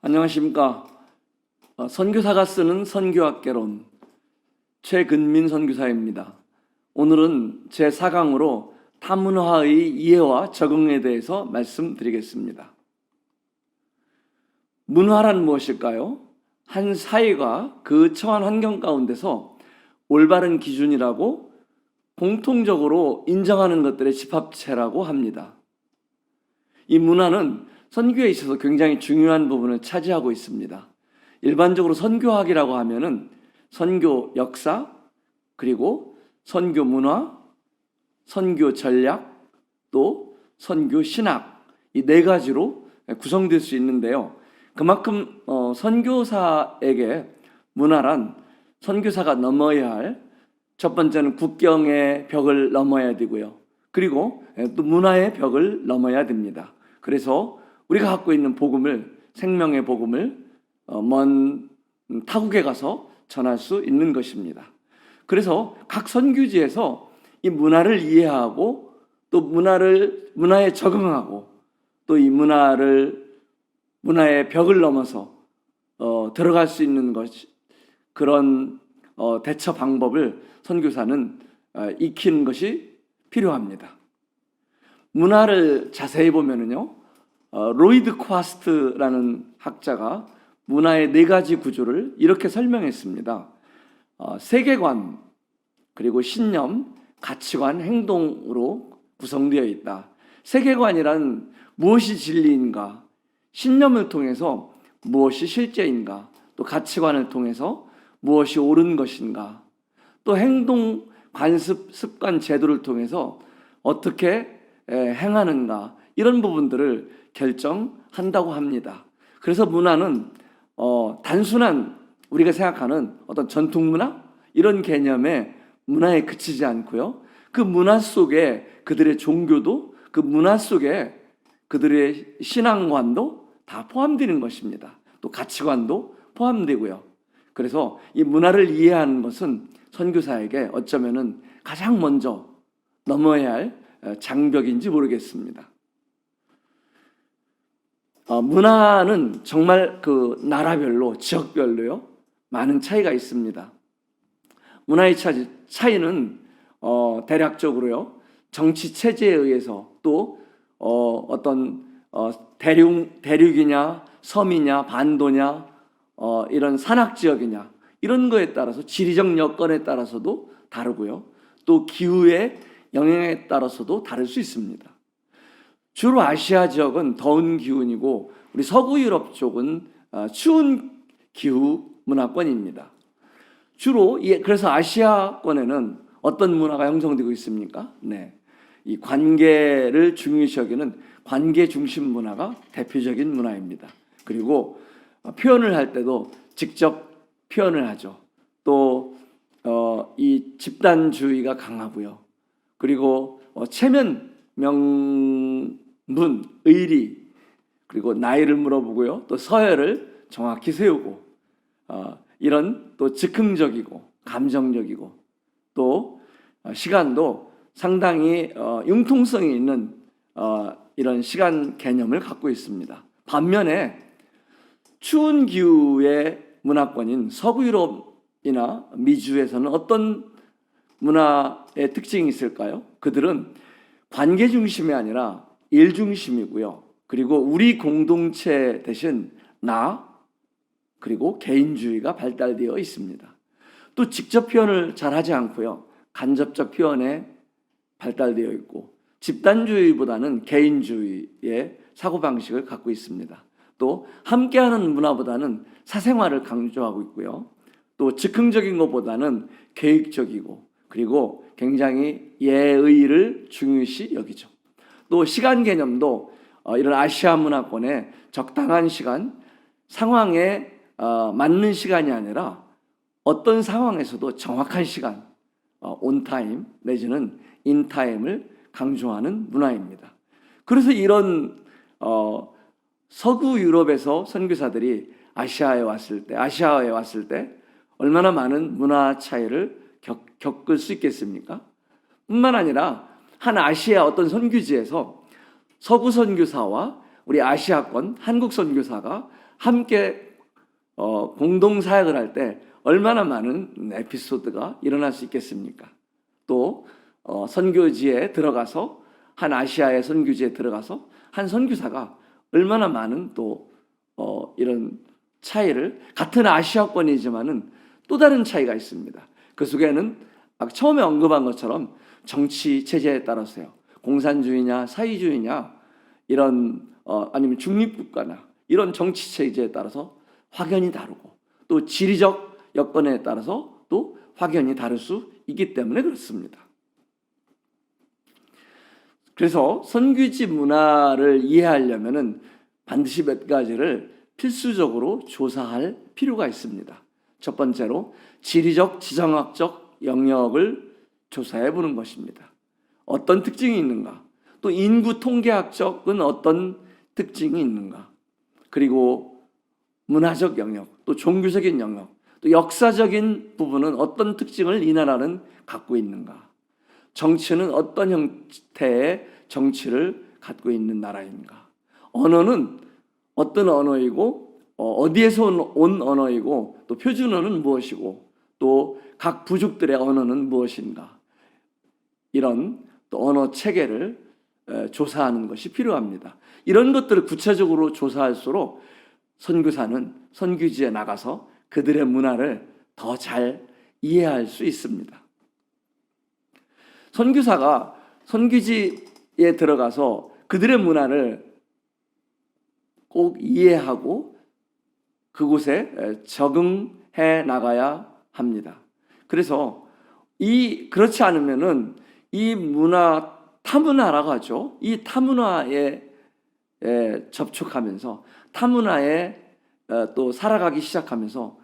안녕하십니까. 선교사가 쓰는 선교학개론 최근민 선교사입니다. 오늘은 제4강으로 타문화의 이해와 적응에 대해서 말씀드리겠습니다. 문화란 무엇일까요? 한 사회가 그 처한 환경 가운데서 올바른 기준이라고 공통적으로 인정하는 것들의 집합체라고 합니다. 이 문화는 선교에 있어서 굉장히 중요한 부분을 차지하고 있습니다. 일반적으로 선교학이라고 하면은 선교 역사, 그리고 선교 문화, 선교 전략, 또 선교 신학, 이 네 가지로 구성될 수 있는데요. 그만큼 선교사에게 문화란 선교사가 넘어야 할 첫 번째는 국경의 벽을 넘어야 되고요. 그리고 또 문화의 벽을 넘어야 됩니다. 그래서 우리가 갖고 있는 복음을, 생명의 복음을 먼 타국에 가서 전할 수 있는 것입니다. 그래서 각 선교지에서 이 문화를 이해하고 또 문화에 적응하고 또 이 문화의 벽을 넘어서 들어갈 수 있는 그런 대처 방법을 선교사는 익히는 것이 필요합니다. 문화를 자세히 보면은요, 로이드 쿼스트라는 학자가 문화의 네 가지 구조를 이렇게 설명했습니다. 세계관, 그리고 신념, 가치관, 행동으로 구성되어 있다. 세계관이란 무엇이 진리인가, 신념을 통해서 무엇이 실제인가, 또 가치관을 통해서 무엇이 옳은 것인가, 또 행동, 관습, 습관, 제도를 통해서 어떻게 행하는가, 이런 부분들을 결정한다고 합니다. 그래서 문화는 단순한 우리가 생각하는 어떤 전통 문화, 이런 개념의 문화에 그치지 않고요, 그 문화 속에 그들의 종교도, 그 문화 속에 그들의 신앙관도 다 포함되는 것입니다. 또 가치관도 포함되고요. 그래서 이 문화를 이해하는 것은 선교사에게 어쩌면은 가장 먼저 넘어야 할 장벽인지 모르겠습니다. 문화는 정말 그 나라별로, 지역별로요, 많은 차이가 있습니다. 문화의 차이는 대략적으로요, 정치 체제에 의해서, 또 어떤 대륙이냐, 섬이냐, 반도냐, 이런 산악 지역이냐, 이런 거에 따라서, 지리적 여건에 따라서도 다르고요, 또 기후의 영향에 따라서도 다를 수 있습니다. 주로 아시아 지역은 더운 기후이고 우리 서구 유럽 쪽은 추운 기후 문화권입니다. 주로 그래서 아시아권에는 어떤 문화가 형성되고 있습니까? 네, 이 관계를 중요시 여기는 관계 중심 문화가 대표적인 문화입니다. 그리고 표현을 할 때도 직접 표현을 하죠. 또 이 집단주의가 강하고요. 그리고 체면, 명분, 의리, 그리고 나이를 물어보고요, 또 서열을 정확히 세우고, 이런 또 즉흥적이고 감정적이고, 또 시간도 상당히 융통성이 있는 이런 시간 개념을 갖고 있습니다. 반면에 추운 기후의 문화권인 서구 유럽이나 미주에서는 어떤 문화의 특징이 있을까요? 그들은 관계 중심이 아니라 일 중심이고요. 그리고 우리 공동체 대신 나, 그리고 개인주의가 발달되어 있습니다. 또 직접 표현을 잘 하지 않고요, 간접적 표현에 발달되어 있고, 집단주의보다는 개인주의의 사고방식을 갖고 있습니다. 또 함께하는 문화보다는 사생활을 강조하고 있고요, 또 즉흥적인 것보다는 계획적이고, 그리고 굉장히 예의를 중요시 여기죠. 또 시간 개념도 이런 아시아 문화권의 적당한 시간, 상황에 맞는 시간이 아니라 어떤 상황에서도 정확한 시간, 온타임 내지는 인타임을 강조하는 문화입니다. 그래서 이런 서구 유럽에서 선교사들이 아시아에 왔을 때 얼마나 많은 문화 차이를 겪을 수 있겠습니까? 뿐만 아니라 한 아시아 어떤 선교지에서 서구 선교사와 우리 아시아권 한국 선교사가 함께 공동 사역을 할 때 얼마나 많은 에피소드가 일어날 수 있겠습니까? 또 선교지에 들어가서 한 아시아의 선교지에 들어가서 한 선교사가 얼마나 많은 또 이런 차이를 같은 아시아권이지만은 또 다른 차이가 있습니다. 그 속에는 처음에 언급한 것처럼 정치 체제에 따라서요. 공산주의냐 사회주의냐 이런 아니면 중립국가나 이런 정치 체제에 따라서 확연히 다르고 또 지리적 여건에 따라서 또 확연히 다를 수 있기 때문에 그렇습니다. 그래서 선교지 문화를 이해하려면은 반드시 몇 가지를 필수적으로 조사할 필요가 있습니다. 첫 번째로 지리적, 지정학적 영역을 조사해 보는 것입니다. 어떤 특징이 있는가? 또 인구 통계학적은 어떤 특징이 있는가? 그리고 문화적 영역, 또 종교적인 영역, 또 역사적인 부분은 어떤 특징을 이 나라는 갖고 있는가? 정치는 어떤 형태의 정치를 갖고 있는 나라인가? 언어는 어떤 언어이고 어디에서 온 언어이고 또 표준어는 무엇이고 또 각 부족들의 언어는 무엇인가? 이런 또 언어 체계를 조사하는 것이 필요합니다. 이런 것들을 구체적으로 조사할수록 선교사는 선교지에 나가서 그들의 문화를 더 잘 이해할 수 있습니다. 선교사가 선교지에 들어가서 그들의 문화를 꼭 이해하고 그곳에 적응해 나가야 합니다. 그래서 그렇지 않으면은 이 문화 타문화라고 하죠. 이 타문화에 접촉하면서 타문화에 또 살아가기 시작하면서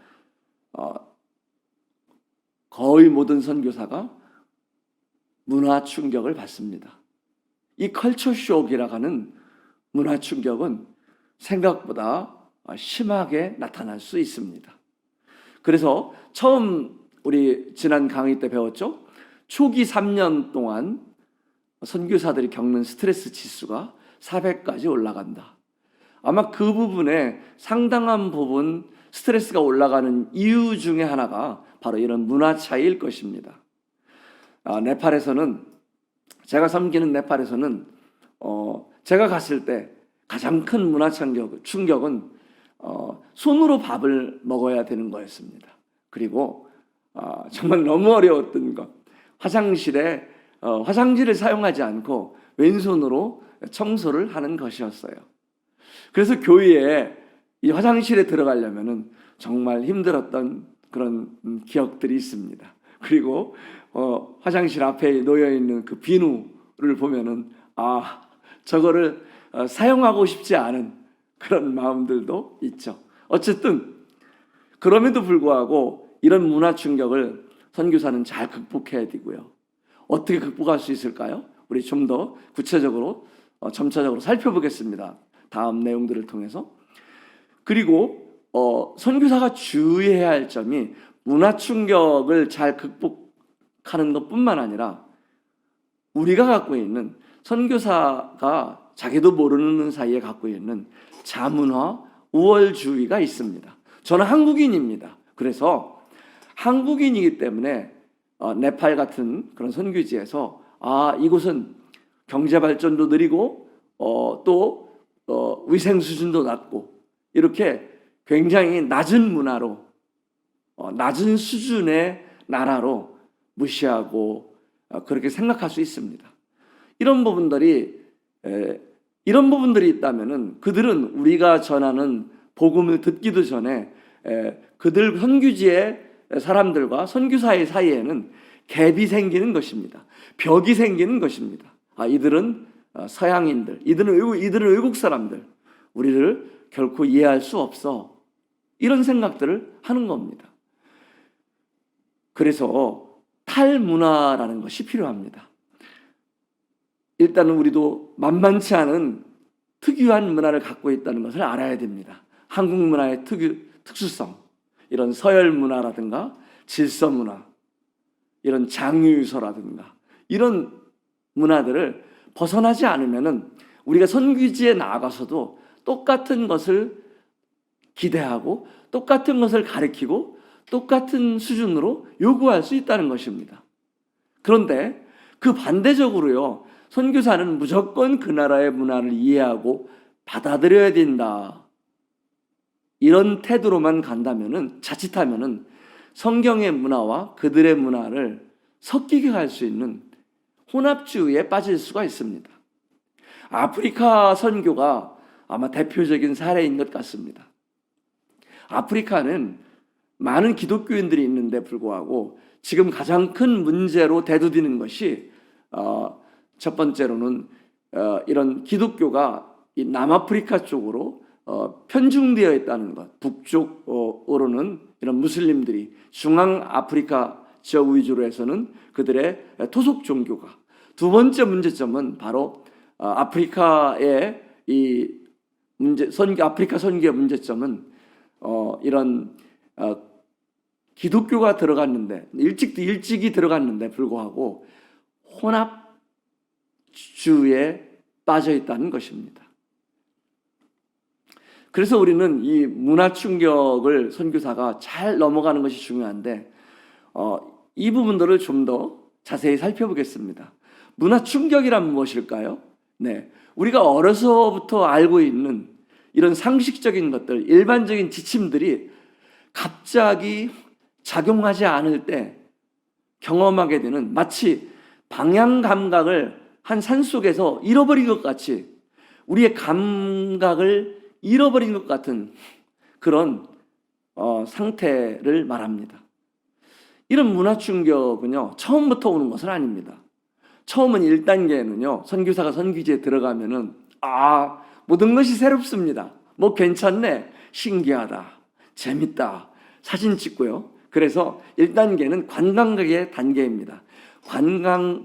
거의 모든 선교사가 문화 충격을 받습니다. 이 컬처 쇼크라고 하는 문화 충격은 생각보다 심하게 나타날 수 있습니다. 그래서 처음 우리 지난 강의 때 배웠죠? 초기 3년 동안 선교사들이 겪는 스트레스 지수가 400까지 올라간다. 아마 그 부분에 상당한 부분 스트레스가 올라가는 이유 중에 하나가 바로 이런 문화 차이일 것입니다. 네팔에서는 제가 섬기는 네팔에서는 제가 갔을 때 가장 큰 문화 충격은 손으로 밥을 먹어야 되는 거였습니다. 그리고 정말 너무 어려웠던 것, 화장실에 화장지를 사용하지 않고 왼손으로 청소를 하는 것이었어요. 그래서 교회에 이 화장실에 들어가려면은 정말 힘들었던 그런 기억들이 있습니다. 그리고 화장실 앞에 놓여 있는 그 비누를 보면은 저거를 사용하고 싶지 않은 그런 마음들도 있죠. 어쨌든 그럼에도 불구하고 이런 문화 충격을 선교사는 잘 극복해야 되고요. 어떻게 극복할 수 있을까요? 우리 좀 더 구체적으로 점차적으로 살펴보겠습니다. 다음 내용들을 통해서. 그리고 선교사가 주의해야 할 점이 문화 충격을 잘 극복하는 것뿐만 아니라 우리가 갖고 있는 선교사가 자기도 모르는 사이에 갖고 있는 자문화, 우월주의가 있습니다. 저는 한국인입니다. 그래서 한국인이기 때문에 네팔 같은 그런 선교지에서 이곳은 경제 발전도 느리고 또 위생 수준도 낮고 이렇게 굉장히 낮은 문화로 낮은 수준의 나라로 무시하고 그렇게 생각할 수 있습니다. 이런 부분들이 있다면은 그들은 우리가 전하는 복음을 듣기도 전에 그들 선교지의 사람들과 선교사의 사이에는 갭이 생기는 것입니다. 벽이 생기는 것입니다. 이들은 서양인들, 이들은 외국 사람들, 우리를 결코 이해할 수 없어. 이런 생각들을 하는 겁니다. 그래서 탈문화라는 것이 필요합니다. 일단은 우리도 만만치 않은 특유한 문화를 갖고 있다는 것을 알아야 됩니다. 한국 문화의 특수성, 이런 서열 문화라든가 질서 문화, 이런 장유유서라든가 이런 문화들을 벗어나지 않으면은 우리가 선교지에 나아가서도 똑같은 것을 기대하고 똑같은 것을 가르치고 똑같은 수준으로 요구할 수 있다는 것입니다. 그런데 그 반대적으로요, 선교사는 무조건 그 나라의 문화를 이해하고 받아들여야 된다, 이런 태도로만 간다면은, 자칫하면은 성경의 문화와 그들의 문화를 섞이게 할 수 있는 혼합주의에 빠질 수가 있습니다. 아프리카 선교가 아마 대표적인 사례인 것 같습니다. 아프리카는 많은 기독교인들이 있는데 불구하고 지금 가장 큰 문제로 대두되는 것이 첫 번째로는 이런 기독교가 이 남아프리카 쪽으로 편중되어 있다는 것, 북쪽으로는 이런 무슬림들이, 중앙아프리카 지역 위주로 해서는 그들의 토속 종교가. 두 번째 문제점은 바로 아프리카의 이 아프리카 선교의 문제점은 이런 기독교가 들어갔는데, 일찍이 들어갔는데 불구하고 혼합주의에 빠져 있다는 것입니다. 그래서 우리는 이 문화 충격을 선교사가 잘 넘어가는 것이 중요한데, 이 부분들을 좀 더 자세히 살펴보겠습니다. 문화 충격이란 무엇일까요? 네, 우리가 어려서부터 알고 있는 이런 상식적인 것들, 일반적인 지침들이 갑자기 작용하지 않을 때 경험하게 되는, 마치 방향 감각을 한 산속에서 잃어버린 것 같이 우리의 감각을 잃어버린 것 같은 그런 상태를 말합니다. 이런 문화 충격은요, 처음부터 오는 것은 아닙니다. 처음은 1단계는요, 선교사가 선교지에 들어가면은 모든 것이 새롭습니다. 뭐 괜찮네, 신기하다, 재밌다, 사진 찍고요. 그래서 1단계는 관광객의 단계입니다.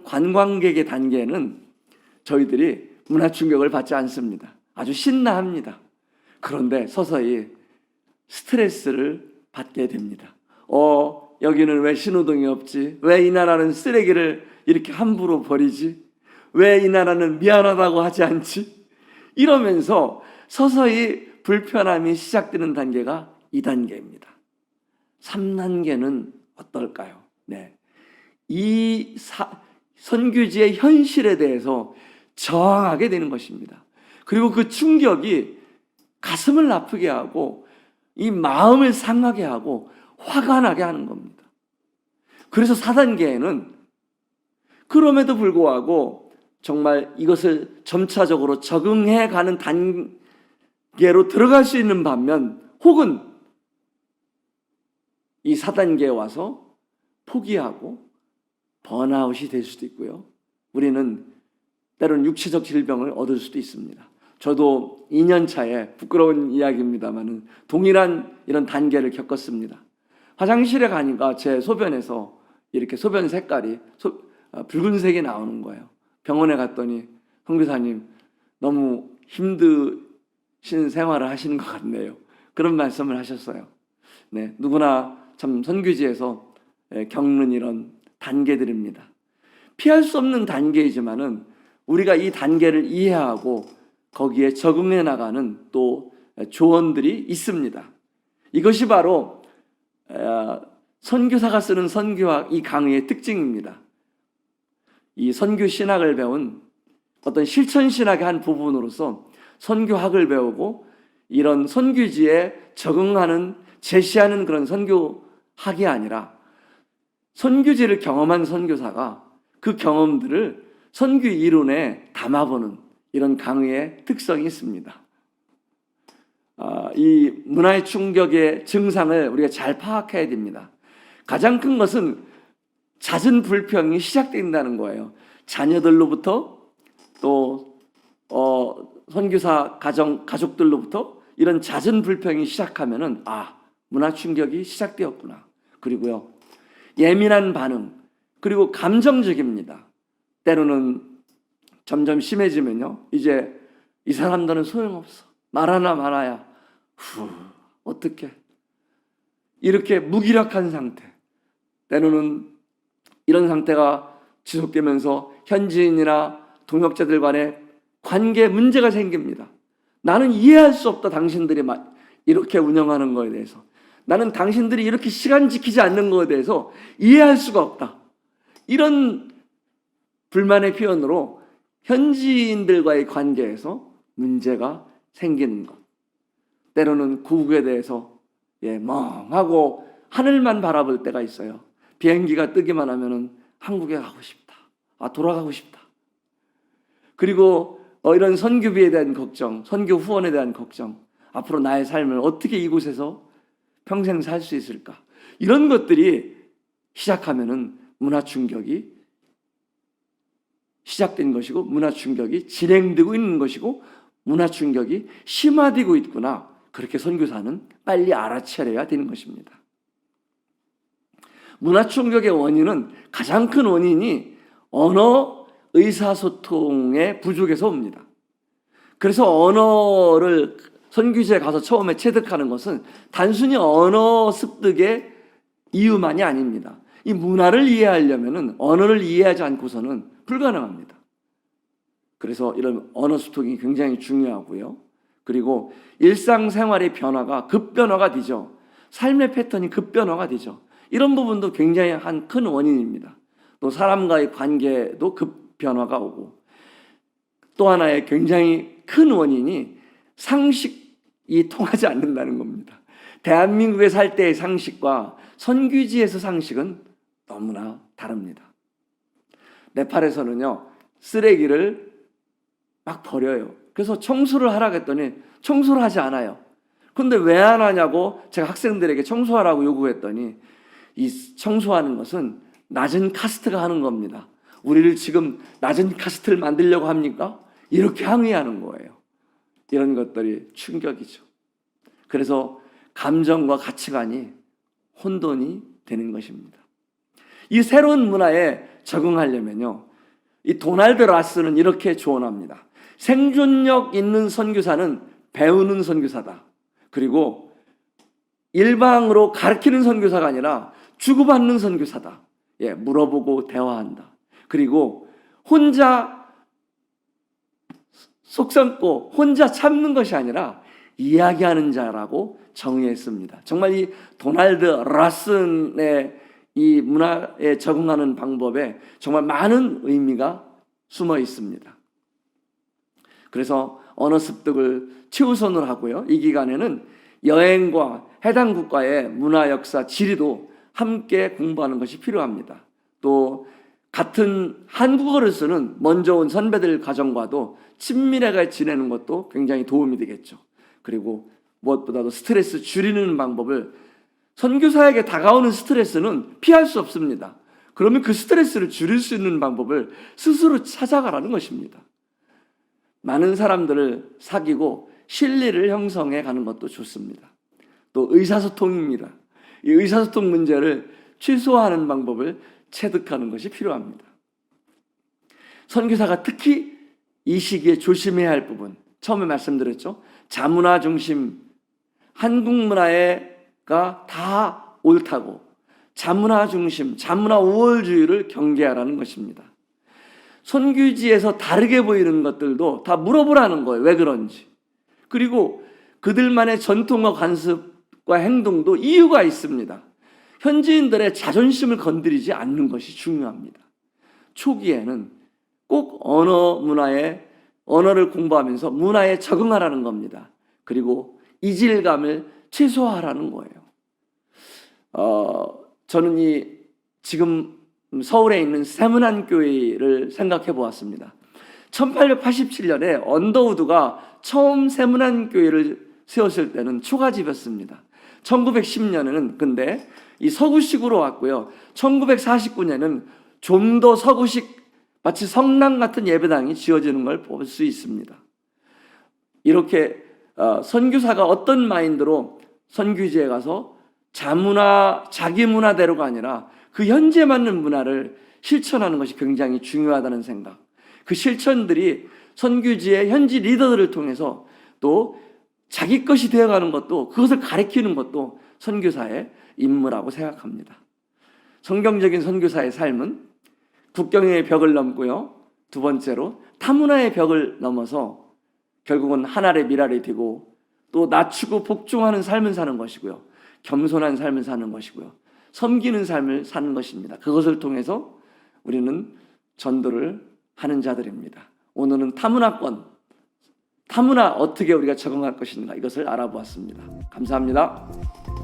관광객의 단계는 저희들이 문화 충격을 받지 않습니다. 아주 신나합니다. 그런데 서서히 스트레스를 받게 됩니다. 여기는 왜 신호등이 없지? 왜 이 나라는 쓰레기를 이렇게 함부로 버리지? 왜 이 나라는 미안하다고 하지 않지? 이러면서 서서히 불편함이 시작되는 단계가 2단계입니다. 3단계는 어떨까요? 네, 이 선교지의 현실에 대해서 저항하게 되는 것입니다. 그리고 그 충격이 가슴을 아프게 하고 이 마음을 상하게 하고 화가 나게 하는 겁니다. 그래서 4단계에는 그럼에도 불구하고 정말 이것을 점차적으로 적응해 가는 단계로 들어갈 수 있는 반면, 혹은 이 4단계에 와서 포기하고 번아웃이 될 수도 있고요. 우리는 때로는 육체적 질병을 얻을 수도 있습니다. 저도 2년 차에, 부끄러운 이야기입니다만, 동일한 이런 단계를 겪었습니다. 화장실에 가니까 제 소변에서 이렇게 소변 색깔이 붉은색이 나오는 거예요. 병원에 갔더니 선교사님, 너무 힘드신 생활을 하시는 것 같네요, 그런 말씀을 하셨어요. 네, 누구나 참 선교지에서 겪는 이런 단계들입니다. 피할 수 없는 단계이지만은 우리가 이 단계를 이해하고 거기에 적응해 나가는 또 조언들이 있습니다. 이것이 바로 선교사가 쓰는 선교학 이 강의의 특징입니다. 이 선교 신학을 배운 어떤 실천 신학의 한 부분으로서 선교학을 배우고 이런 선교지에 적응하는, 제시하는 그런 선교학이 아니라, 선교지를 경험한 선교사가 그 경험들을 선교 이론에 담아보는 이런 강의의 특성이 있습니다. 이 문화의 충격의 증상을 우리가 잘 파악해야 됩니다. 가장 큰 것은 잦은 불평이 시작된다는 거예요. 자녀들로부터, 또 선교사 가족들로부터 이런 잦은 불평이 시작하면은 문화 충격이 시작되었구나. 그리고요, 예민한 반응, 그리고 감정적입니다. 때로는 점점 심해지면요, 이제 이 사람들은 소용없어, 말하나 말아야 어떻게 이렇게 무기력한 상태, 때로는 이런 상태가 지속되면서 현지인이나 동역자들 간의 관계에 문제가 생깁니다. 나는 이해할 수 없다. 당신들이 이렇게 운영하는 거에 대해서. 나는 당신들이 이렇게 시간 지키지 않는 것에 대해서 이해할 수가 없다. 이런 불만의 표현으로 현지인들과의 관계에서 문제가 생기는 것. 때로는 고국에 대해서 멍하고 하늘만 바라볼 때가 있어요. 비행기가 뜨기만 하면은 한국에 가고 싶다. 돌아가고 싶다. 그리고 이런 선교비에 대한 걱정, 선교 후원에 대한 걱정, 앞으로 나의 삶을 어떻게 이곳에서 평생 살 수 있을까? 이런 것들이 시작하면은 문화 충격이 시작된 것이고, 문화 충격이 진행되고 있는 것이고, 문화 충격이 심화되고 있구나. 그렇게 선교사는 빨리 알아차려야 되는 것입니다. 문화 충격의 원인은, 가장 큰 원인이 언어 의사소통의 부족에서 옵니다. 그래서 언어를 선교지에 가서 처음에 체득하는 것은 단순히 언어 습득의 이유만이 아닙니다. 이 문화를 이해하려면 언어를 이해하지 않고서는 불가능합니다. 그래서 이런 언어 소통이 굉장히 중요하고요. 그리고 일상생활의 변화가 급변화가 되죠. 삶의 패턴이 급변화가 되죠. 이런 부분도 굉장히 한 큰 원인입니다. 또 사람과의 관계도 급변화가 오고, 또 하나의 굉장히 큰 원인이 상식이 통하지 않는다는 겁니다. 대한민국에 살 때의 상식과 선교지에서 상식은 너무나 다릅니다. 네팔에서는요, 쓰레기를 막 버려요. 그래서 청소를 하라고 했더니 청소를 하지 않아요. 근데 왜 안 하냐고 제가 학생들에게 청소하라고 요구했더니, 이 청소하는 것은 낮은 카스트가 하는 겁니다. 우리를 지금 낮은 카스트를 만들려고 합니까? 이렇게 항의하는 거예요. 이런 것들이 충격이죠. 그래서 감정과 가치관이 혼돈이 되는 것입니다. 이 새로운 문화에 적응하려면요, 이 도널드 라스는 이렇게 조언합니다. 생존력 있는 선교사는 배우는 선교사다. 그리고 일방으로 가르치는 선교사가 아니라 주고받는 선교사다. 물어보고 대화한다. 그리고 혼자 속 썩고 혼자 참는 것이 아니라 이야기하는 자라고 정의했습니다. 정말 이 도널드 라슨의 이 문화에 적응하는 방법에 정말 많은 의미가 숨어 있습니다. 그래서 언어 습득을 최우선으로 하고요. 이 기간에는 여행과 해당 국가의 문화, 역사, 지리도 함께 공부하는 것이 필요합니다. 또 같은 한국어를 쓰는 먼저 온 선배들 가정과도 친밀하게 지내는 것도 굉장히 도움이 되겠죠. 그리고 무엇보다도 스트레스 줄이는 방법을, 선교사에게 다가오는 스트레스는 피할 수 없습니다. 그러면 그 스트레스를 줄일 수 있는 방법을 스스로 찾아가라는 것입니다. 많은 사람들을 사귀고 신뢰를 형성해 가는 것도 좋습니다. 또 의사소통입니다. 이 의사소통 문제를 최소화하는 방법을 체득하는 것이 필요합니다. 선교사가 특히 이 시기에 조심해야 할 부분, 처음에 말씀드렸죠. 자문화 중심, 한국 문화가 다 옳다고 자문화 중심, 자문화 우월주의를 경계하라는 것입니다. 선교지에서 다르게 보이는 것들도 다 물어보라는 거예요. 왜 그런지. 그리고 그들만의 전통과 관습과 행동도 이유가 있습니다. 현지인들의 자존심을 건드리지 않는 것이 중요합니다. 초기에는 꼭 언어를 공부하면서 문화에 적응하라는 겁니다. 그리고 이질감을 최소화하라는 거예요. 저는 지금 서울에 있는 세문안교회를 생각해 보았습니다. 1887년에 언더우드가 처음 세문안교회를 세웠을 때는 초가집이었습니다. 1910년에는 근데 이 서구식으로 왔고요. 1949년에는 좀 더 서구식, 마치 성당 같은 예배당이 지어지는 걸 볼 수 있습니다. 이렇게 선교사가 어떤 마인드로 선교지에 가서 자기 문화대로가 아니라 그 현지에 맞는 문화를 실천하는 것이 굉장히 중요하다는 생각. 그 실천들이 선교지의 현지 리더들을 통해서 또 자기 것이 되어가는 것도, 그것을 가리키는 것도 선교사의 임무라고 생각합니다. 성경적인 선교사의 삶은 국경의 벽을 넘고요, 두 번째로 타문화의 벽을 넘어서 결국은 하늘의 미랄이 되고 또 낮추고 복종하는 삶을 사는 것이고요, 겸손한 삶을 사는 것이고요, 섬기는 삶을 사는 것입니다. 그것을 통해서 우리는 전도를 하는 자들입니다. 오늘은 타문화 어떻게 우리가 적응할 것인가, 이것을 알아보았습니다. 감사합니다.